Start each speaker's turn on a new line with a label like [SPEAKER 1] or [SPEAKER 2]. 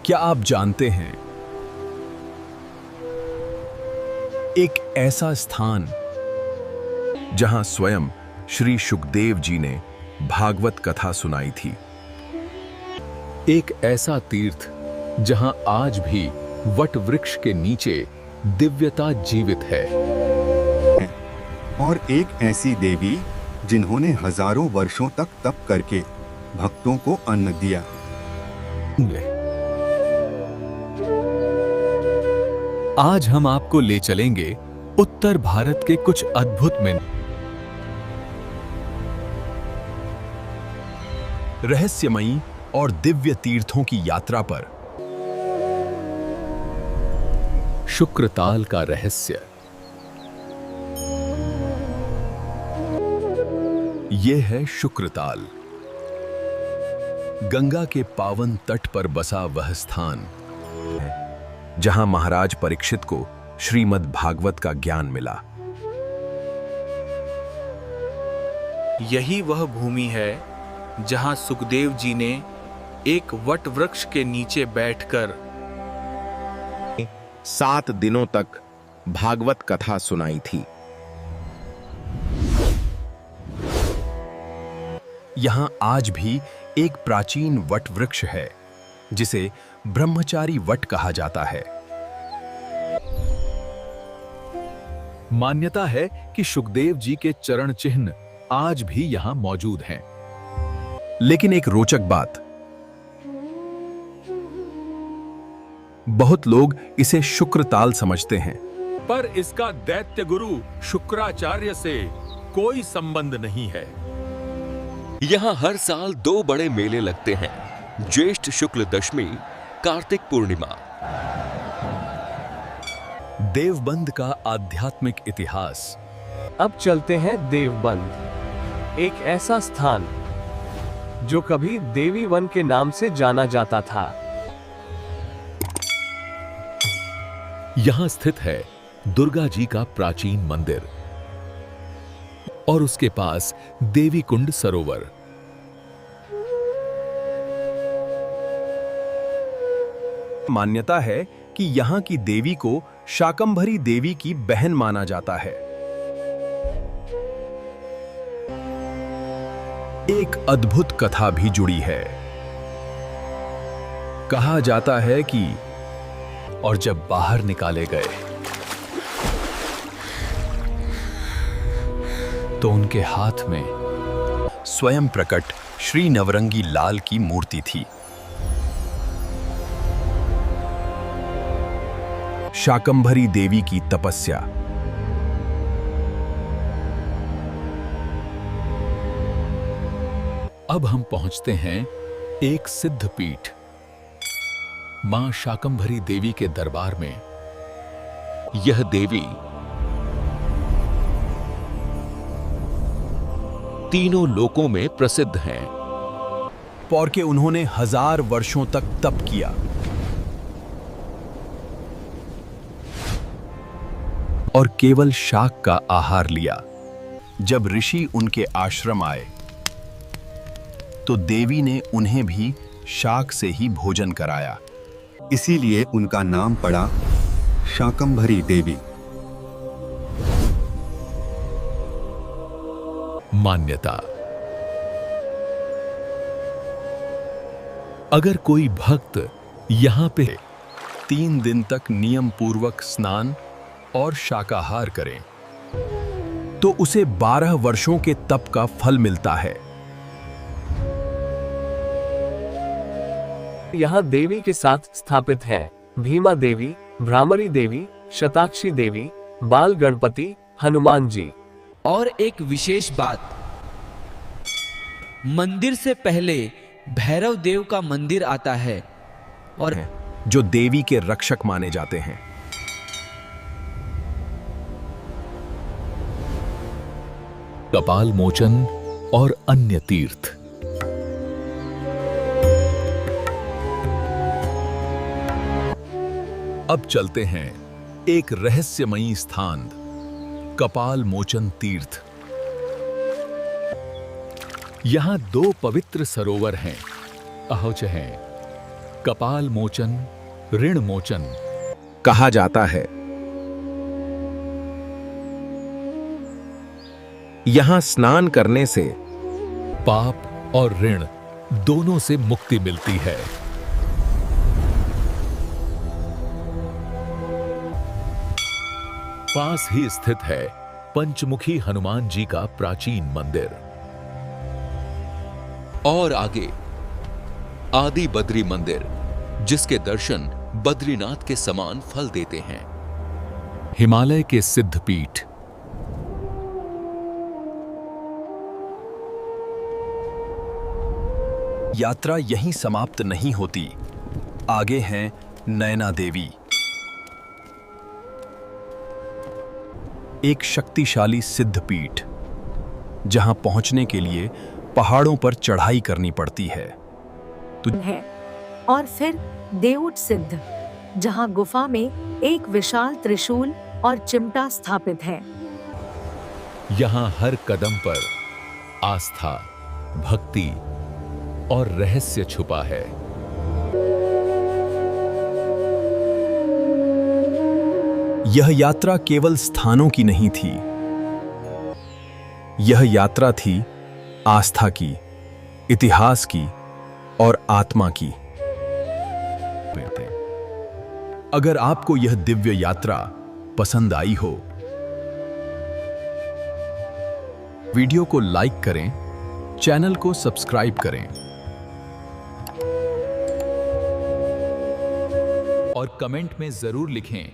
[SPEAKER 1] क्या आप जानते हैं, एक ऐसा स्थान जहां स्वयं श्री शुकदेव जी ने भागवत कथा सुनाई थी, एक ऐसा तीर्थ जहां आज भी वट वृक्ष के नीचे दिव्यता जीवित है,
[SPEAKER 2] और एक ऐसी देवी जिन्होंने हजारों वर्षों तक तप करके भक्तों को अन्न दिया।
[SPEAKER 1] आज हम आपको ले चलेंगे उत्तर भारत के कुछ अद्भुत में रहस्यमयी और दिव्य तीर्थों की यात्रा पर। शुक्रताल का रहस्य। यह है शुक्रताल, गंगा के पावन तट पर बसा वह स्थान जहां महाराज परीक्षित को श्रीमद् भागवत का ज्ञान मिला।
[SPEAKER 3] यही वह भूमि है जहां सुखदेव जी ने एक वट वृक्ष के नीचे बैठकर
[SPEAKER 4] 7 दिनों तक भागवत कथा सुनाई थी।
[SPEAKER 1] यहां आज भी एक प्राचीन वट वृक्ष है जिसे ब्रह्मचारी वट कहा जाता है। मान्यता है कि शुकदेव जी के चरण चिन्ह आज भी यहां मौजूद हैं। लेकिन एक रोचक बात, बहुत लोग इसे शुक्रताल समझते हैं,
[SPEAKER 5] पर इसका दैत्य गुरु शुक्राचार्य से कोई संबंध नहीं है।
[SPEAKER 6] यहाँ हर साल 2 बड़े मेले लगते हैं, ज्येष्ठ शुक्ल दशमी, कार्तिक पूर्णिमा।
[SPEAKER 1] देवबंद का आध्यात्मिक इतिहास।
[SPEAKER 7] अब चलते हैं देवबंद, एक ऐसा स्थान जो कभी देवी वन के नाम से जाना जाता था।
[SPEAKER 1] यहां स्थित है दुर्गा जी का प्राचीन मंदिर और उसके पास देवी कुंड सरोवर। मान्यता है कि यहां की देवी को शाकंभरी देवी की बहन माना जाता है। एक अद्भुत कथा भी जुड़ी है। कहा जाता है कि और जब बाहर निकाले गए तो उनके हाथ में स्वयं प्रकट श्री नवरंगी लाल की मूर्ति थी। शाकंभरी देवी की तपस्या। अब हम पहुंचते हैं एक सिद्ध पीठ, मां शाकंभरी देवी के दरबार में। यह देवी तीनों लोकों में प्रसिद्ध हैं, और कि उन्होंने 1000 वर्षों तक तप किया और केवल शाक का आहार लिया। जब ऋषि उनके आश्रम आए तो देवी ने उन्हें भी शाक से ही भोजन कराया।
[SPEAKER 2] इसीलिए उनका नाम पड़ा शाकंभरी देवी।
[SPEAKER 1] मान्यता, अगर कोई भक्त यहां पे 3 दिन तक नियम पूर्वक स्नान और शाकाहार करें तो उसे 12 वर्षों के तप का फल मिलता है।
[SPEAKER 7] यहाँ देवी के साथ स्थापित हैं भीमा देवी, भ्रामरी देवी, शताक्षी देवी, बाल गणपति, हनुमान जी।
[SPEAKER 8] और एक विशेष बात, मंदिर से पहले भैरव देव का मंदिर आता है और
[SPEAKER 1] जो देवी के रक्षक माने जाते हैं। कपाल मोचन और अन्य तीर्थ। अब चलते हैं एक रहस्यमयी स्थान, कपाल मोचन तीर्थ। यहां 2 पवित्र सरोवर हैं, अहोच हैं
[SPEAKER 5] कपाल मोचन, ऋण मोचन
[SPEAKER 4] कहा जाता है। यहां स्नान करने से
[SPEAKER 5] पाप और ऋण दोनों से मुक्ति मिलती है। पास ही स्थित है पंचमुखी हनुमान जी का प्राचीन मंदिर।
[SPEAKER 6] और आगे आदि बद्री मंदिर, जिसके दर्शन बद्रीनाथ के समान फल देते हैं।
[SPEAKER 5] हिमालय के सिद्ध पीठ,
[SPEAKER 1] यात्रा यहीं समाप्त नहीं होती। आगे हैं नैना देवी, एक शक्तिशाली सिद्ध पीठ जहां पहुंचने के लिए पहाड़ों पर चढ़ाई करनी पड़ती है।
[SPEAKER 9] है और फिर देऊट सिद्ध, जहां गुफा में एक विशाल त्रिशूल और चिमटा स्थापित है।
[SPEAKER 5] यहां हर कदम पर आस्था, भक्ति और रहस्य छुपा है।
[SPEAKER 1] यह यात्रा केवल स्थानों की नहीं थी, यह यात्रा थी आस्था की, इतिहास की और आत्मा की। अगर आपको यह दिव्य यात्रा पसंद आई हो, वीडियो को लाइक करें, चैनल को सब्सक्राइब करें
[SPEAKER 5] और कमेंट में जरूर लिखें,